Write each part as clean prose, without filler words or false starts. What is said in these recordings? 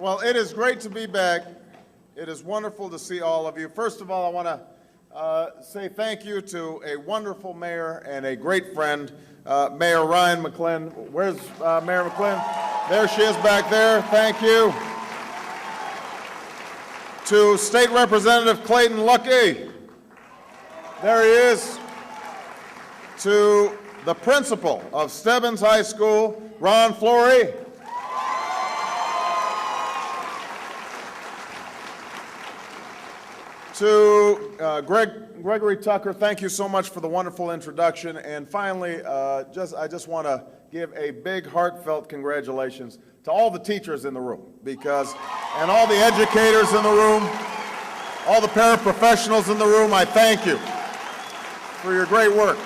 Well, it is great to be back. It is wonderful to see all of you. First of all, I want to say thank you to a wonderful mayor and a great friend, Mayor Ryan McClin. Where's Mayor McClin? There she is back there. Thank you. To State Representative Clayton Luckey. There he is. To the principal of Stebbins High School, Ron Flory. To Gregory Tucker, thank you so much for the wonderful introduction. And finally, I just want to give a big heartfelt congratulations to all the teachers in the room, and all the educators in the room, all the paraprofessionals in the room. I thank you for your great work.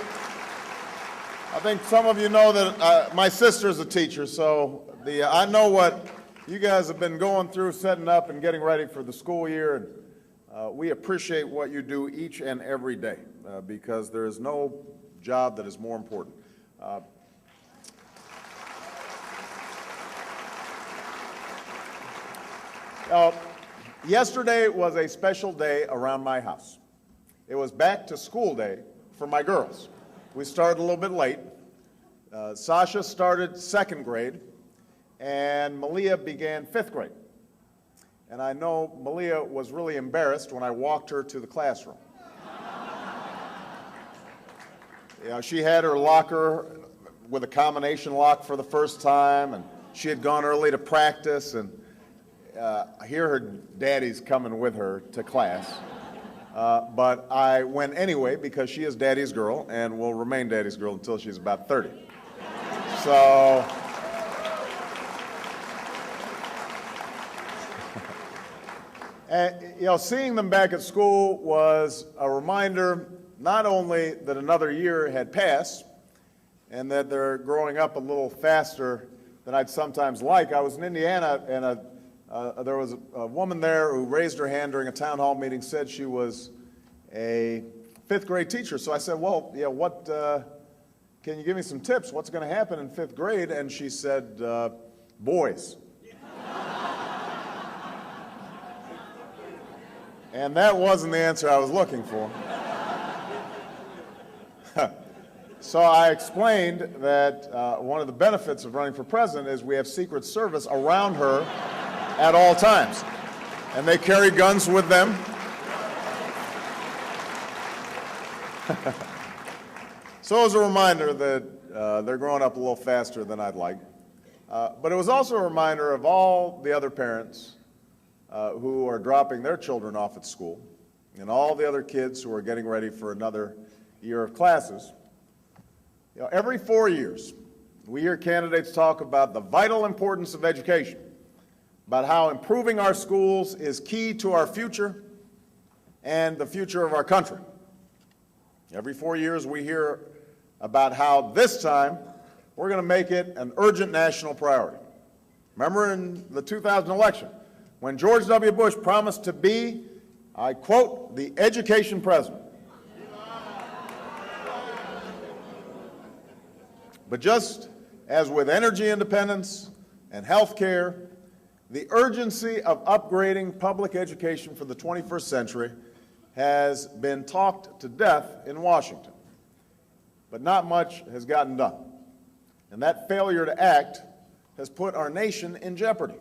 I think some of you know that my sister's a teacher, so I know what you guys have been going through, setting up and getting ready for the school year. And we appreciate what you do each and every day because there is no job that is more important. Yesterday was a special day around my house. It was back to school day for my girls. We started a little bit late. Sasha started second grade, and Malia began fifth grade. And I know Malia was really embarrassed when I walked her to the classroom. She had her locker with a combination lock for the first time, and she had gone early to practice, and I hear her daddy's coming with her to class. But I went anyway because she is daddy's girl and will remain daddy's girl until she's about 30. So, and, seeing them back at school was a reminder not only that another year had passed and that they're growing up a little faster than I'd sometimes like. I was in Indiana, and there was a woman there who raised her hand during a town hall meeting, said she was a fifth grade teacher. So I said, well, can you give me some tips? What's going to happen in fifth grade? And she said, boys. And that wasn't the answer I was looking for. So I explained that one of the benefits of running for president is we have Secret Service around her at all times. And they carry guns with them. So it was a reminder that they're growing up a little faster than I'd like. But it was also a reminder of all the other parents who are dropping their children off at school, and all the other kids who are getting ready for another year of classes. Every 4 years, we hear candidates talk about the vital importance of education, about how improving our schools is key to our future and the future of our country. Every 4 years, we hear about how this time we're going to make it an urgent national priority. Remember in the 2000 election, when George W. Bush promised to be, I quote, the education president. But just as with energy independence and health care, the urgency of upgrading public education for the 21st century has been talked to death in Washington. But not much has gotten done. And that failure to act has put our nation in jeopardy.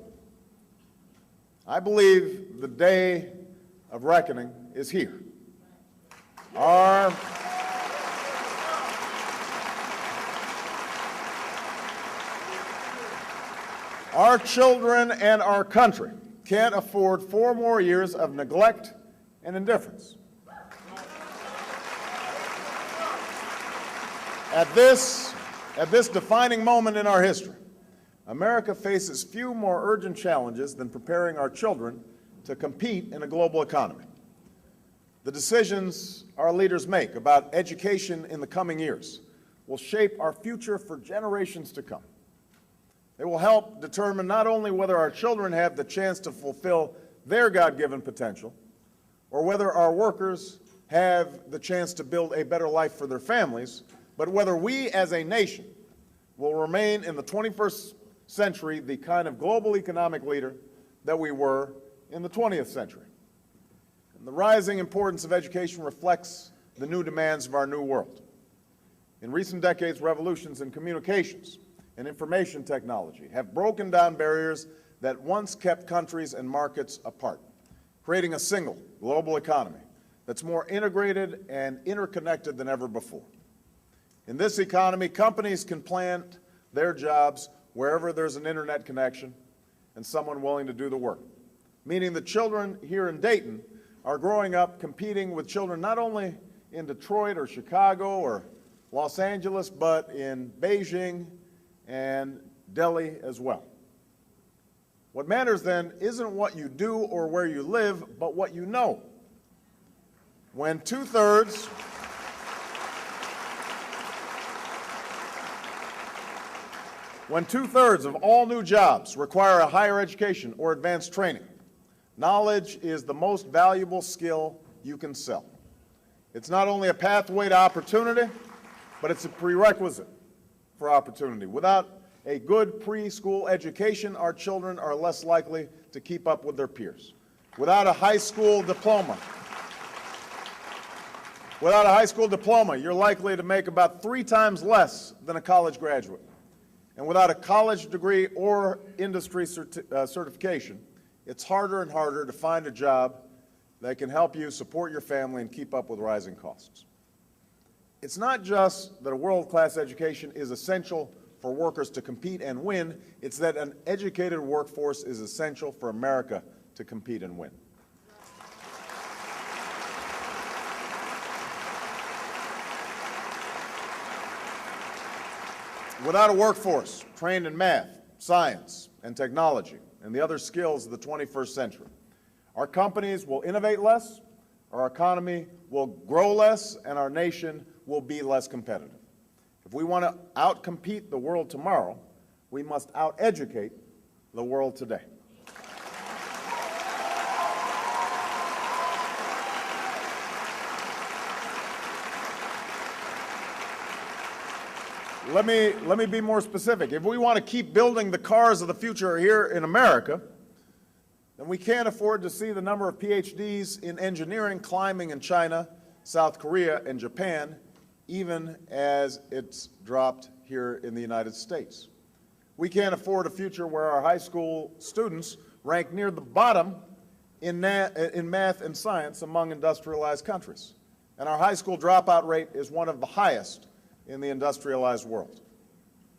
I believe the day of reckoning is here. Our children and our country can't afford 4 more years of neglect and indifference. At this defining moment in our history, America faces few more urgent challenges than preparing our children to compete in a global economy. The decisions our leaders make about education in the coming years will shape our future for generations to come. They will help determine not only whether our children have the chance to fulfill their God-given potential, or whether our workers have the chance to build a better life for their families, but whether we as a nation will remain in the 21st century the kind of global economic leader that we were in the 20th century. And the rising importance of education reflects the new demands of our new world. In recent decades, revolutions in communications and information technology have broken down barriers that once kept countries and markets apart, creating a single global economy that's more integrated and interconnected than ever before. In this economy, companies can plant their jobs wherever there's an internet connection and someone willing to do the work, meaning the children here in Dayton are growing up competing with children not only in Detroit or Chicago or Los Angeles, but in Beijing and Delhi as well. What matters then isn't what you do or where you live, but what you know. When two-thirds of all new jobs require a higher education or advanced training, knowledge is the most valuable skill you can sell. It's not only a pathway to opportunity, but it's a prerequisite for opportunity. Without a good preschool education, our children are less likely to keep up with their peers. Without a high school diploma, you're likely to make about 3 times less than a college graduate. And without a college degree or industry certification, it's harder and harder to find a job that can help you support your family and keep up with rising costs. It's not just that a world-class education is essential for workers to compete and win, it's that an educated workforce is essential for America to compete and win. Without a workforce trained in math, science, and technology, and the other skills of the 21st century, our companies will innovate less, our economy will grow less, and our nation will be less competitive. If we want to outcompete the world tomorrow, we must out-educate the world today. Let me be more specific. If we want to keep building the cars of the future here in America, then we can't afford to see the number of PhDs in engineering climbing in China, South Korea, and Japan, even as it's dropped here in the United States. We can't afford a future where our high school students rank near the bottom in math and science among industrialized countries. And our high school dropout rate is one of the highest in the industrialized world.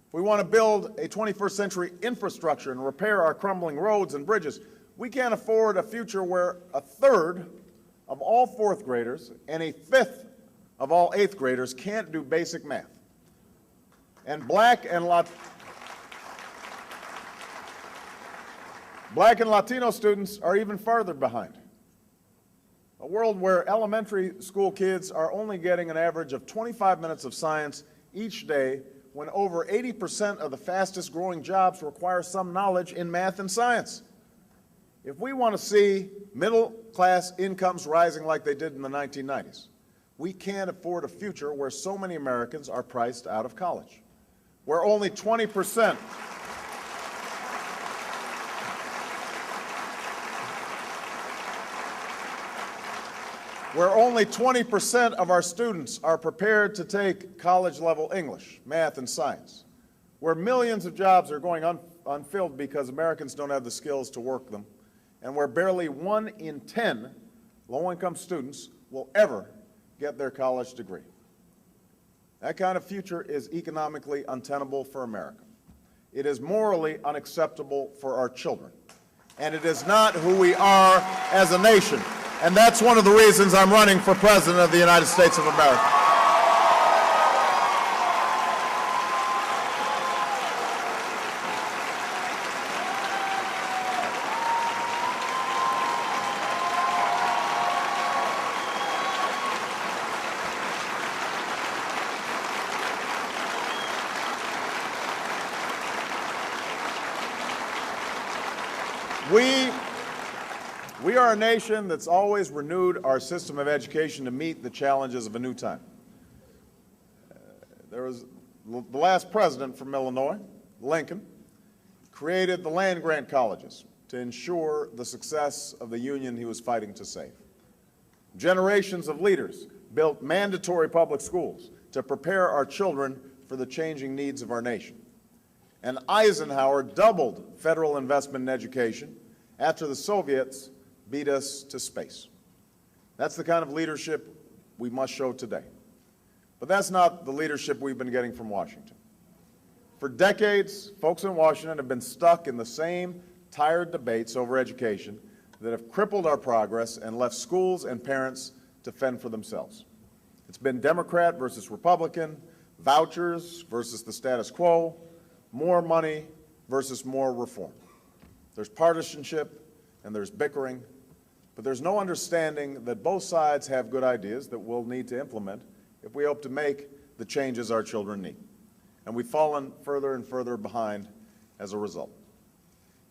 If we want to build a 21st century infrastructure and repair our crumbling roads and bridges, we can't afford a future where 1/3 of all 4th graders and 1/5 of all 8th graders can't do basic math. And Black and Latino students are even farther behind. A world where elementary school kids are only getting an average of 25 minutes of science each day, when over 80% of the fastest growing jobs require some knowledge in math and science. If we want to see middle-class incomes rising like they did in the 1990s, we can't afford a future where so many Americans are priced out of college, where only 20% of our students are prepared to take college-level English, math, and science, where millions of jobs are going unfilled because Americans don't have the skills to work them, and where barely 1 in 10 low-income students will ever get their college degree. That kind of future is economically untenable for America. It is morally unacceptable for our children, and it is not who we are as a nation. And that's one of the reasons I'm running for President of the United States of America. We are a nation that's always renewed our system of education to meet the challenges of a new time. There was the last president from Illinois, Lincoln, created the land-grant colleges to ensure the success of the union he was fighting to save. Generations of leaders built mandatory public schools to prepare our children for the changing needs of our nation. And Eisenhower doubled federal investment in education after the Soviets beat us to space. That's the kind of leadership we must show today. But that's not the leadership we've been getting from Washington. For decades, folks in Washington have been stuck in the same tired debates over education that have crippled our progress and left schools and parents to fend for themselves. It's been Democrat versus Republican, vouchers versus the status quo, more money versus more reform. There's partisanship and there's bickering, but there's no understanding that both sides have good ideas that we'll need to implement if we hope to make the changes our children need. And we've fallen further and further behind as a result.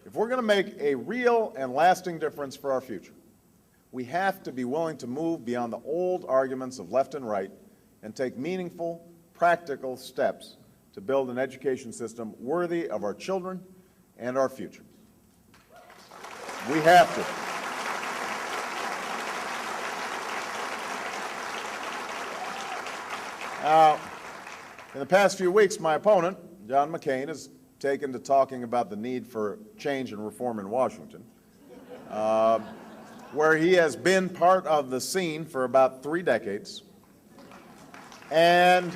If we're going to make a real and lasting difference for our future, we have to be willing to move beyond the old arguments of left and right and take meaningful, practical steps to build an education system worthy of our children and our future. We have to. Now, in the past few weeks, my opponent, John McCain, has taken to talking about the need for change and reform in Washington, where he has been part of the scene for about 3 decades. And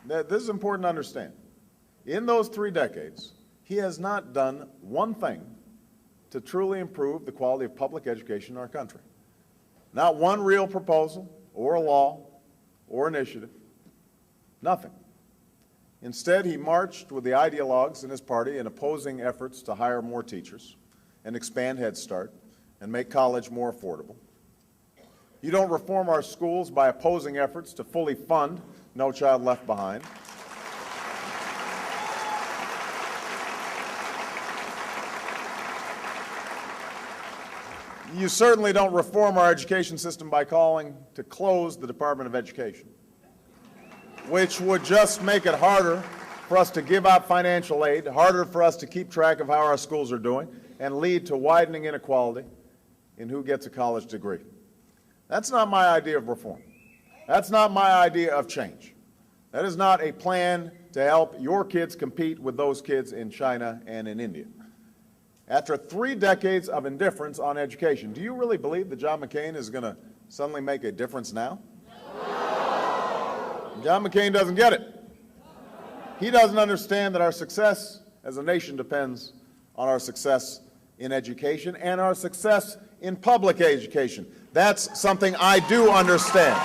this is important to understand. In those 3 decades, he has not done one thing to truly improve the quality of public education in our country. Not one real proposal or a law or initiative. Nothing. Instead, he marched with the ideologues in his party in opposing efforts to hire more teachers and expand Head Start and make college more affordable. You don't reform our schools by opposing efforts to fully fund No Child Left Behind. You certainly don't reform our education system by calling to close the Department of Education, which would just make it harder for us to give out financial aid, harder for us to keep track of how our schools are doing, and lead to widening inequality in who gets a college degree. That's not my idea of reform. That's not my idea of change. That is not a plan to help your kids compete with those kids in China and in India. After 3 decades of indifference on education, do you really believe that John McCain is going to suddenly make a difference now? John McCain doesn't get it. He doesn't understand that our success as a nation depends on our success in education and our success in public education. That's something I do understand.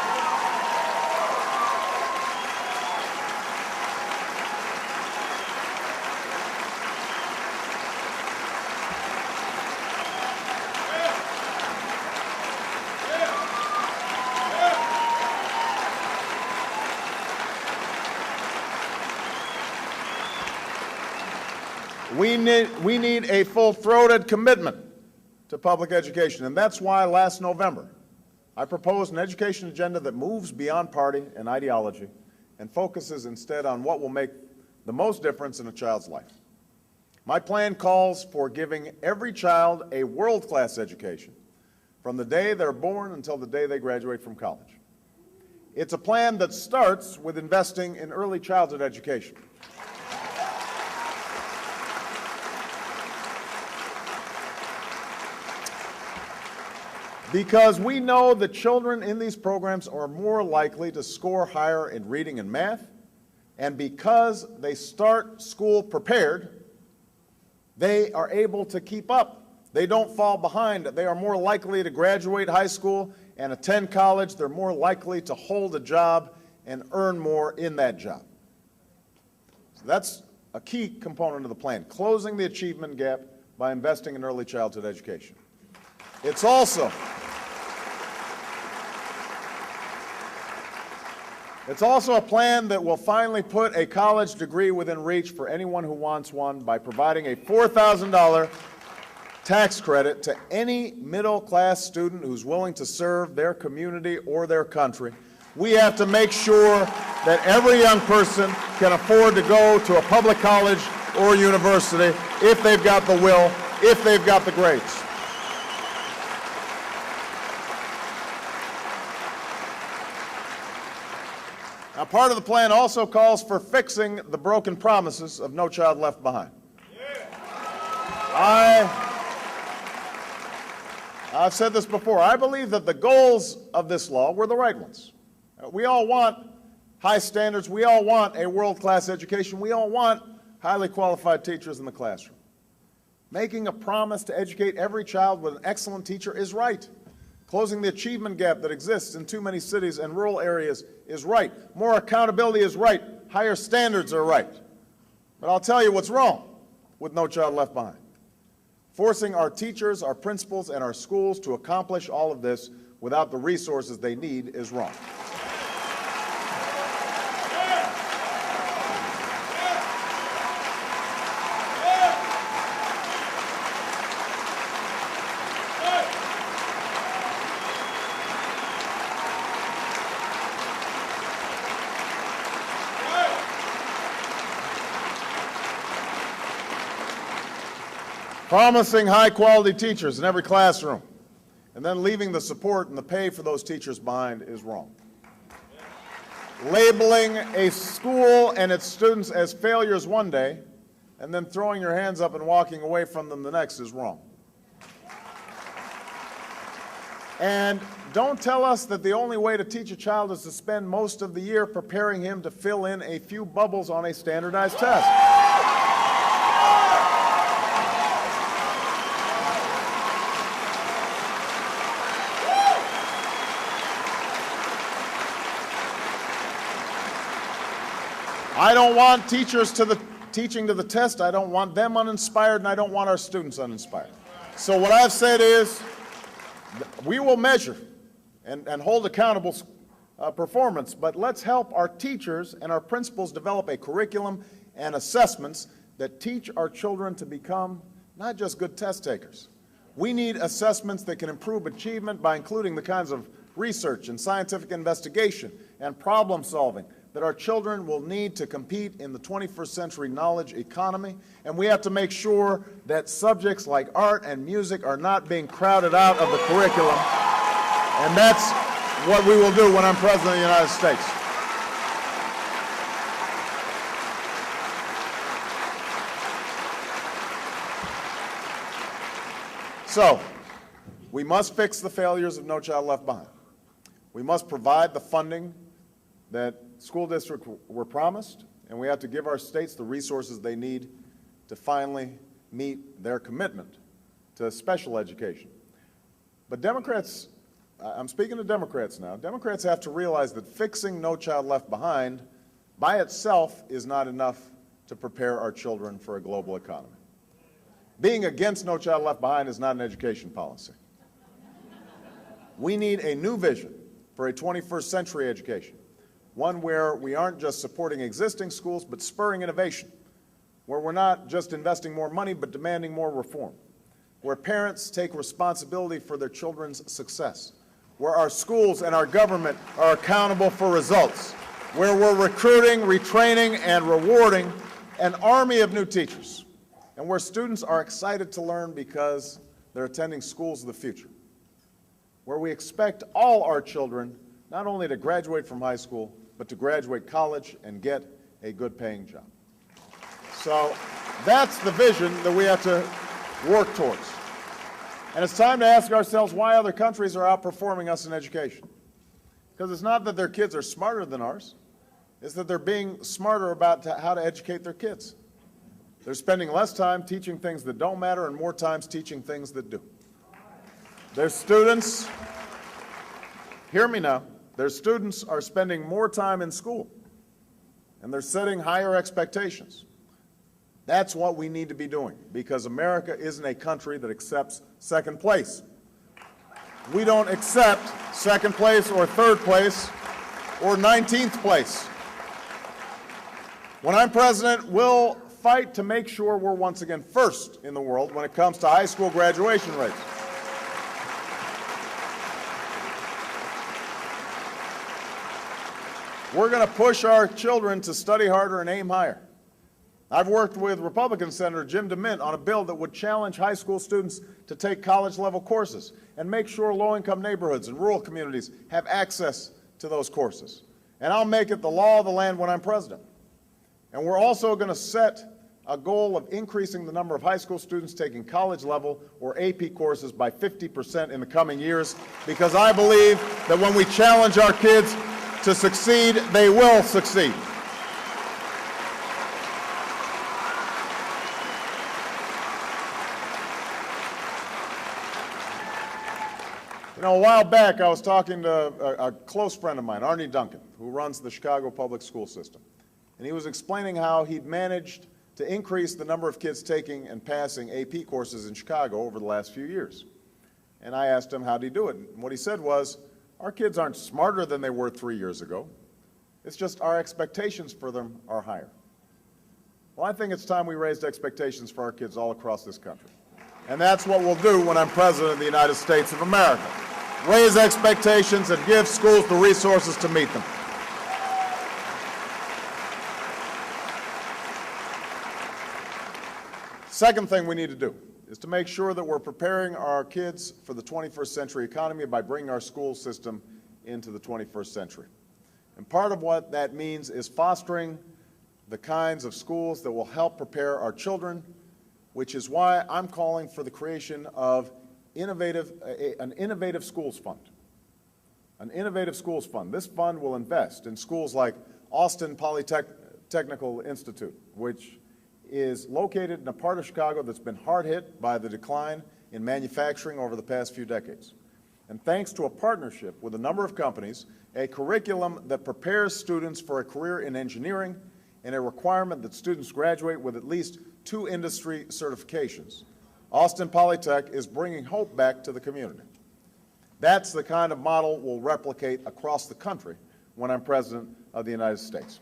We need a full-throated commitment to public education, and that's why last November I proposed an education agenda that moves beyond party and ideology and focuses instead on what will make the most difference in a child's life. My plan calls for giving every child a world-class education from the day they're born until the day they graduate from college. It's a plan that starts with investing in early childhood education. Because we know that children in these programs are more likely to score higher in reading and math, and because they start school prepared, they are able to keep up. They don't fall behind. They are more likely to graduate high school and attend college. They're more likely to hold a job and earn more in that job. So that's a key component of the plan, closing the achievement gap by investing in early childhood education. It's also a plan that will finally put a college degree within reach for anyone who wants one by providing a $4,000 tax credit to any middle-class student who's willing to serve their community or their country. We have to make sure that every young person can afford to go to a public college or university if they've got the will if they've got the grades. Now, part of the plan also calls for fixing the broken promises of No Child Left Behind. I've said this before. I believe that the goals of this law were the right ones. We all want high standards. We all want a world-class education. We all want highly qualified teachers in the classroom. Making a promise to educate every child with an excellent teacher is right. Closing the achievement gap that exists in too many cities and rural areas is right. More accountability is right. Higher standards are right. But I'll tell you what's wrong with No Child Left Behind. Forcing our teachers, our principals, and our schools to accomplish all of this without the resources they need is wrong. Promising high-quality teachers in every classroom and then leaving the support and the pay for those teachers behind is wrong. Labeling a school and its students as failures one day and then throwing your hands up and walking away from them the next is wrong. And don't tell us that the only way to teach a child is to spend most of the year preparing him to fill in a few bubbles on a standardized test. I don't want teachers teaching to the test. I don't want them uninspired, and I don't want our students uninspired. So what I've said is we will measure and hold accountable performance, but let's help our teachers and our principals develop a curriculum and assessments that teach our children to become not just good test takers. We need assessments that can improve achievement by including the kinds of research and scientific investigation and problem solving that our children will need to compete in the 21st century knowledge economy, and we have to make sure that subjects like art and music are not being crowded out of the curriculum, and that's what we will do when I'm President of the United States. So, we must fix the failures of No Child Left Behind. We must provide the funding that school districts were promised, and we have to give our states the resources they need to finally meet their commitment to special education. But Democrats, I'm speaking to Democrats now, Democrats have to realize that fixing No Child Left Behind by itself is not enough to prepare our children for a global economy. Being against No Child Left Behind is not an education policy. We need a new vision for a 21st century education. One where we aren't just supporting existing schools, but spurring innovation, where we're not just investing more money, but demanding more reform, where parents take responsibility for their children's success, where our schools and our government are accountable for results, where we're recruiting, retraining, and rewarding an army of new teachers, and where students are excited to learn because they're attending schools of the future, where we expect all our children not only to graduate from high school, but to graduate college and get a good paying job. So that's the vision that we have to work towards. And it's time to ask ourselves why other countries are outperforming us in education. Because it's not that their kids are smarter than ours, it's that they're being smarter about how to educate their kids. They're spending less time teaching things that don't matter and more time teaching things that do. Their students, hear me now, their students are spending more time in school, and they're setting higher expectations. That's what we need to be doing, because America isn't a country that accepts second place. We don't accept second place or third place or 19th place. When I'm president, we'll fight to make sure we're once again first in the world when it comes to high school graduation rates. We're going to push our children to study harder and aim higher. I've worked with Republican Senator Jim DeMint on a bill that would challenge high school students to take college-level courses and make sure low-income neighborhoods and rural communities have access to those courses. And I'll make it the law of the land when I'm president. And we're also going to set a goal of increasing the number of high school students taking college-level or AP courses by 50% in the coming years, because I believe that when we challenge our kids to succeed, they will succeed. You know, a while back, I was talking to a close friend of mine, Arnie Duncan, who runs the Chicago public school system. And he was explaining how he'd managed to increase the number of kids taking and passing AP courses in Chicago over the last few years. And I asked him, how'd he do it? And what he said was, our kids aren't smarter than they were 3 years ago. It's just our expectations for them are higher. Well, I think it's time we raised expectations for our kids all across this country. And that's what we'll do when I'm President of the United States of America. Raise expectations and give schools the resources to meet them. Second thing we need to do is to make sure that we're preparing our kids for the 21st century economy by bringing our school system into the 21st century. And part of what that means is fostering the kinds of schools that will help prepare our children, which is why I'm calling for the creation of an innovative schools fund. An innovative schools fund. This fund will invest in schools like Austin Polytechnical Institute, which is located in a part of Chicago that's been hard hit by the decline in manufacturing over the past few decades. And thanks to a partnership with a number of companies, a curriculum that prepares students for a career in engineering, and a requirement that students graduate with at least 2 industry certifications, Austin Polytech is bringing hope back to the community. That's the kind of model we'll replicate across the country when I'm President of the United States.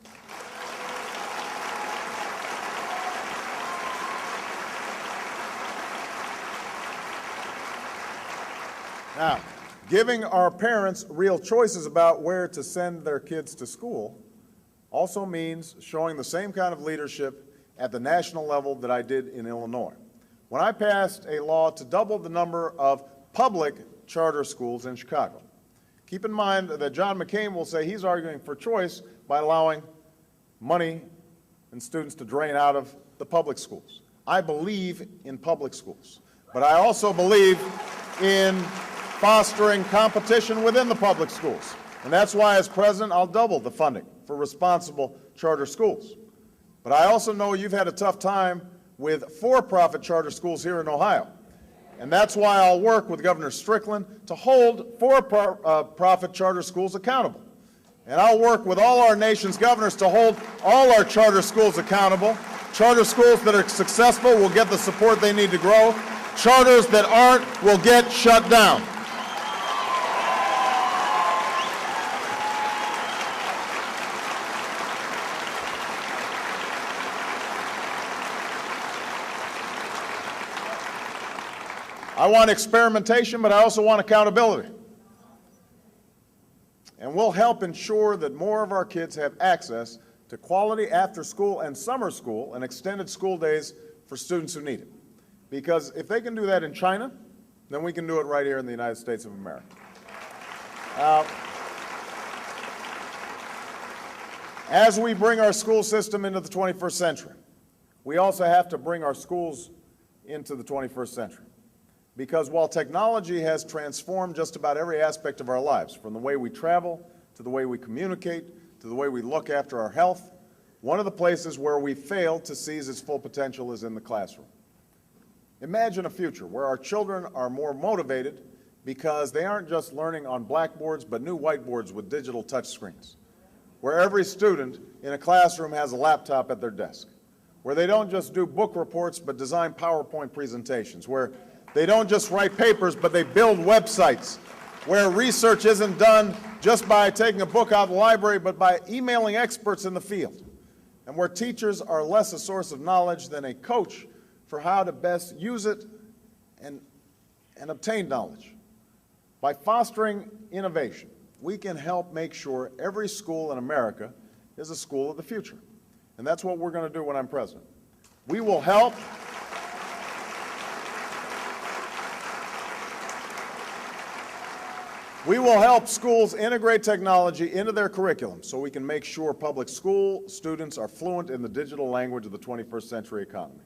Now, giving our parents real choices about where to send their kids to school also means showing the same kind of leadership at the national level that I did in Illinois, when I passed a law to double the number of public charter schools in Chicago. Keep in mind that John McCain will say he's arguing for choice by allowing money and students to drain out of the public schools. I believe in public schools, but I also believe in fostering competition within the public schools. And that's why, as president, I'll double the funding for responsible charter schools. But I also know you've had a tough time with for-profit charter schools here in Ohio. And that's why I'll work with Governor Strickland to hold for-profit charter schools accountable. And I'll work with all our nation's governors to hold all our charter schools accountable. Charter schools that are successful will get the support they need to grow. Charters that aren't will get shut down. I want experimentation, but I also want accountability. And we'll help ensure that more of our kids have access to quality after-school and summer school and extended school days for students who need it. Because if they can do that in China, then we can do it right here in the United States of America. As we bring our school system into the 21st century, we also have to bring our schools into the 21st century. Because while technology has transformed just about every aspect of our lives, from the way we travel, to the way we communicate, to the way we look after our health, one of the places where we fail to seize its full potential is in the classroom. Imagine a future where our children are more motivated because they aren't just learning on blackboards, but new whiteboards with digital touchscreens, where every student in a classroom has a laptop at their desk, where they don't just do book reports, but design PowerPoint presentations, where they don't just write papers, but they build websites, where research isn't done just by taking a book out of the library, but by emailing experts in the field, and where teachers are less a source of knowledge than a coach for how to best use it and obtain knowledge. By fostering innovation, we can help make sure every school in America is a school of the future. And that's what we're going to do when I'm president. We will help schools integrate technology into their curriculum so we can make sure public school students are fluent in the digital language of the 21st century economy.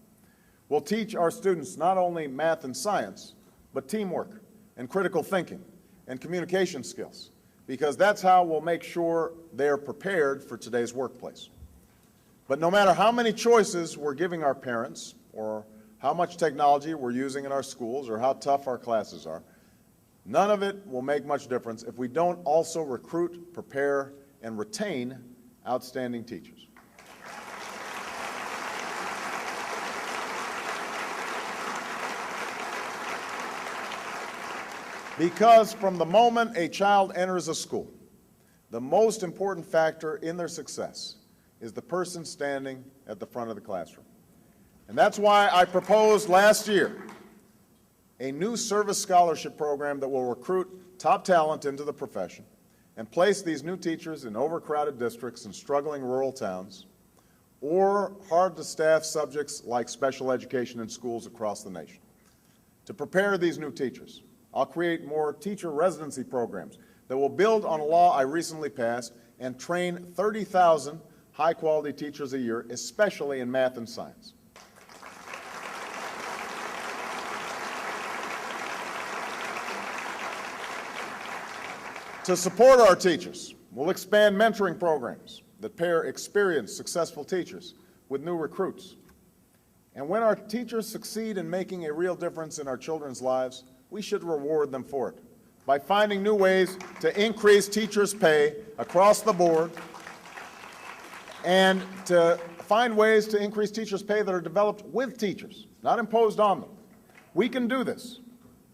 We'll teach our students not only math and science, but teamwork and critical thinking and communication skills, because that's how we'll make sure they're prepared for today's workplace. But no matter how many choices we're giving our parents, or how much technology we're using in our schools, or how tough our classes are, none of it will make much difference if we don't also recruit, prepare, and retain outstanding teachers. Because from the moment a child enters a school, the most important factor in their success is the person standing at the front of the classroom. And that's why I proposed last year a new service scholarship program that will recruit top talent into the profession and place these new teachers in overcrowded districts and struggling rural towns, or hard-to-staff subjects like special education in schools across the nation. To prepare these new teachers, I'll create more teacher residency programs that will build on a law I recently passed and train 30,000 high-quality teachers a year, especially in math and science. To support our teachers, we'll expand mentoring programs that pair experienced, successful teachers with new recruits. And when our teachers succeed in making a real difference in our children's lives, we should reward them for it by finding new ways to increase teachers' pay across the board, and to find ways to increase teachers' pay that are developed with teachers, not imposed on them. We can do this.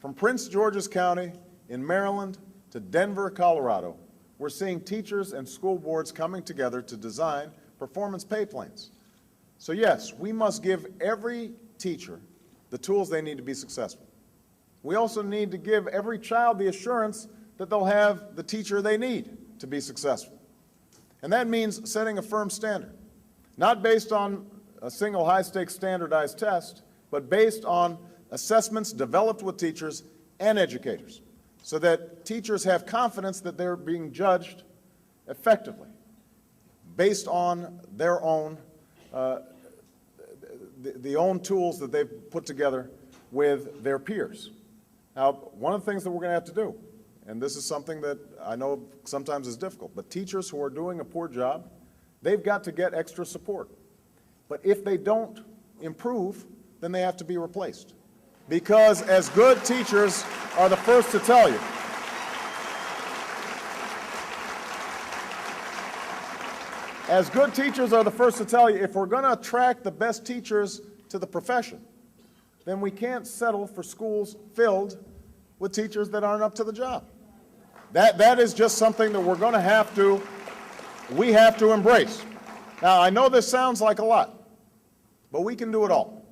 From Prince George's County in Maryland to Denver, Colorado, we're seeing teachers and school boards coming together to design performance pay plans. So yes, we must give every teacher the tools they need to be successful. We also need to give every child the assurance that they'll have the teacher they need to be successful. And that means setting a firm standard, not based on a single high-stakes standardized test, but based on assessments developed with teachers and educators, so that teachers have confidence that they're being judged effectively based on their own, the own tools that they've put together with their peers. Now, one of the things that we're going to have to do, and this is something that I know sometimes is difficult, but teachers who are doing a poor job, they've got to get extra support. But if they don't improve, then they have to be replaced. Because as good teachers are the first to tell you, if we're going to attract the best teachers to the profession, then we can't settle for schools filled with teachers that aren't up to the job. That is just something that we're going to we have to embrace. Now, I know this sounds like a lot, but we can do it all.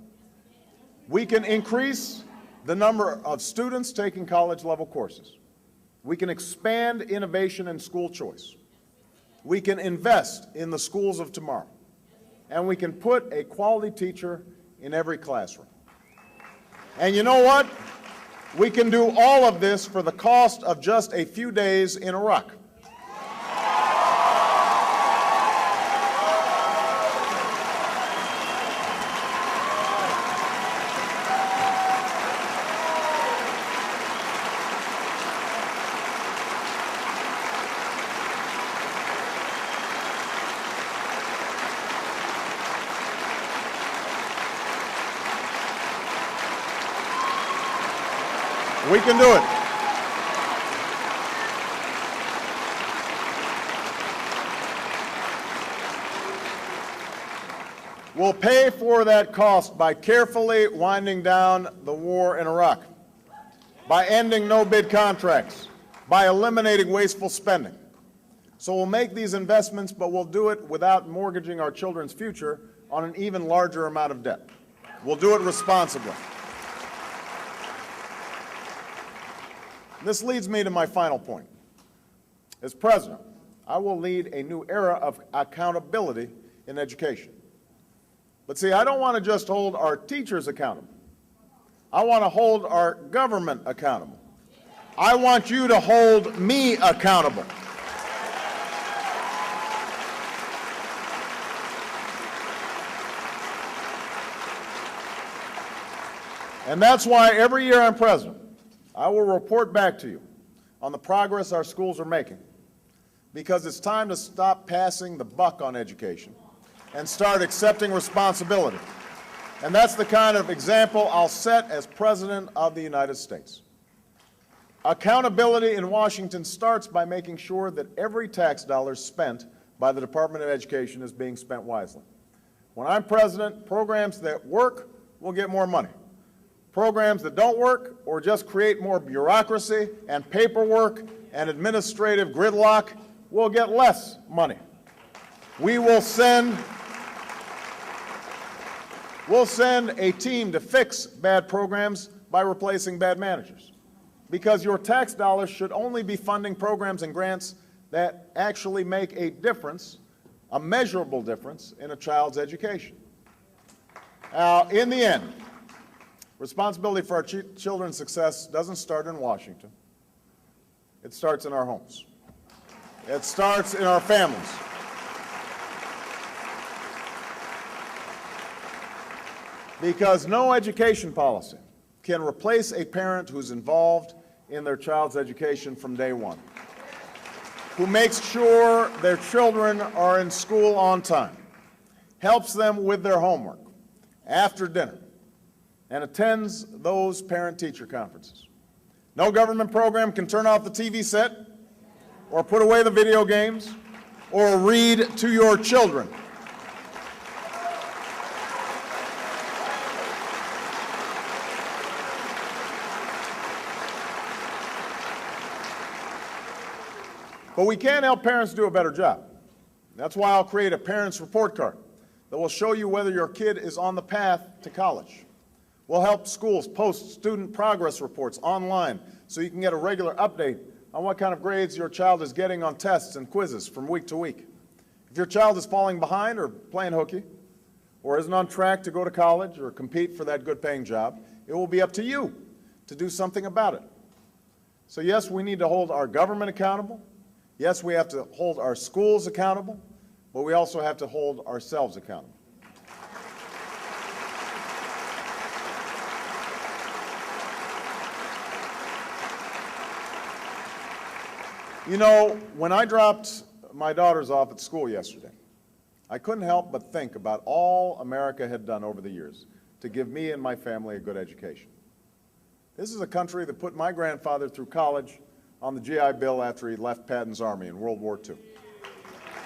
We can increase the number of students taking college-level courses. We can expand innovation and school choice. We can invest in the schools of tomorrow. And we can put a quality teacher in every classroom. And you know what? We can do all of this for the cost of just a few days in Iraq. We can do it. We'll pay for that cost by carefully winding down the war in Iraq, by ending no-bid contracts, by eliminating wasteful spending. So we'll make these investments, but we'll do it without mortgaging our children's future on an even larger amount of debt. We'll do it responsibly. This leads me to my final point. As president, I will lead a new era of accountability in education. But see, I don't want to just hold our teachers accountable. I want to hold our government accountable. I want you to hold me accountable. And that's why every year I'm president, I will report back to you on the progress our schools are making, because it's time to stop passing the buck on education and start accepting responsibility. And that's the kind of example I'll set as President of the United States. Accountability in Washington starts by making sure that every tax dollar spent by the Department of Education is being spent wisely. When I'm president, programs that work will get more money. Programs that don't work or just create more bureaucracy and paperwork and administrative gridlock will get less money. We'll send a team to fix bad programs by replacing bad managers, because your tax dollars should only be funding programs and grants that actually make a difference, a measurable difference, in a child's education. Now, in the end, responsibility for our children's success doesn't start in Washington. It starts in our homes. It starts in our families. Because no education policy can replace a parent who's involved in their child's education from day one, who makes sure their children are in school on time, helps them with their homework after dinner, and attends those parent-teacher conferences. No government program can turn off the TV set or put away the video games or read to your children. But we can help parents do a better job. That's why I'll create a parents' report card that will show you whether your kid is on the path to college. We'll help schools post student progress reports online so you can get a regular update on what kind of grades your child is getting on tests and quizzes from week to week. If your child is falling behind or playing hooky, or isn't on track to go to college or compete for that good-paying job, it will be up to you to do something about it. So yes, we need to hold our government accountable. Yes, we have to hold our schools accountable, but we also have to hold ourselves accountable. You know, when I dropped my daughters off at school yesterday, I couldn't help but think about all America had done over the years to give me and my family a good education. This is a country that put my grandfather through college on the GI Bill after he left Patton's army in World War II.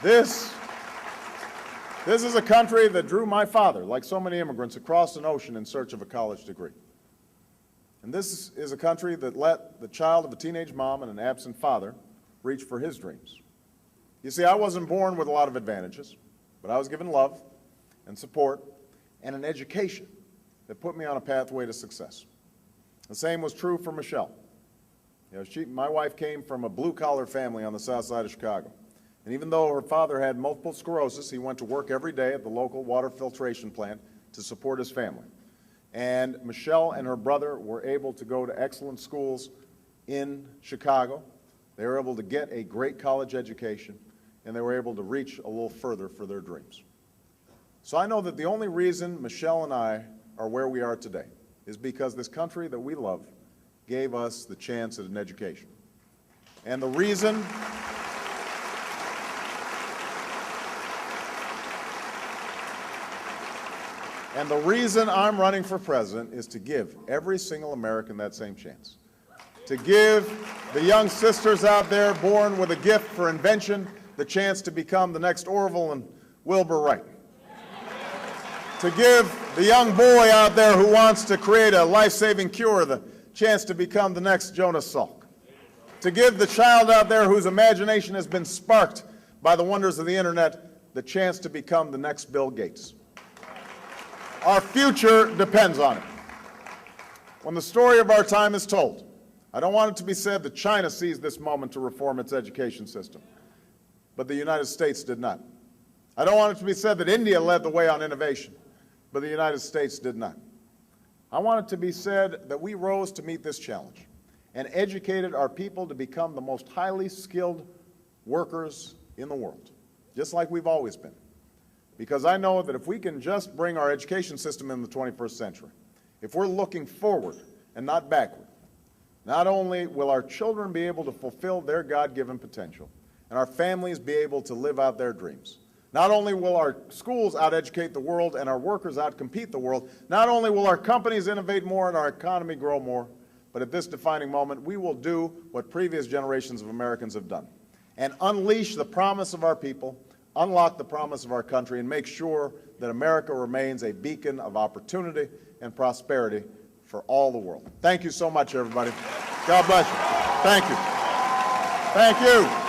This is a country that drew my father, like so many immigrants, across an ocean in search of a college degree. And this is a country that let the child of a teenage mom and an absent father reach for his dreams. You see, I wasn't born with a lot of advantages, but I was given love and support and an education that put me on a pathway to success. The same was true for Michelle. You know, my wife came from a blue-collar family on the south side of Chicago. And even though her father had multiple sclerosis, he went to work every day at the local water filtration plant to support his family. And Michelle and her brother were able to go to excellent schools in Chicago. They were able to get a great college education, and they were able to reach a little further for their dreams. So I know that the only reason Michelle and I are where we are today is because this country that we love gave us the chance at an education. And the reason I'm running for president is to give every single American that same chance. To give the young sisters out there born with a gift for invention the chance to become the next Orville and Wilbur Wright. To give the young boy out there who wants to create a life-saving cure the chance to become the next Jonas Salk. To give the child out there whose imagination has been sparked by the wonders of the internet the chance to become the next Bill Gates. Our future depends on it. When the story of our time is told, I don't want it to be said that China seized this moment to reform its education system, but the United States did not. I don't want it to be said that India led the way on innovation, but the United States did not. I want it to be said that we rose to meet this challenge and educated our people to become the most highly skilled workers in the world, just like we've always been. Because I know that if we can just bring our education system in the 21st century, if we're looking forward and not backward, not only will our children be able to fulfill their God-given potential and our families be able to live out their dreams, not only will our schools out-educate the world and our workers out-compete the world, not only will our companies innovate more and our economy grow more, but at this defining moment, we will do what previous generations of Americans have done and unleash the promise of our people, unlock the promise of our country, and make sure that America remains a beacon of opportunity and prosperity for all the world. Thank you so much, everybody. God bless you. Thank you. Thank you.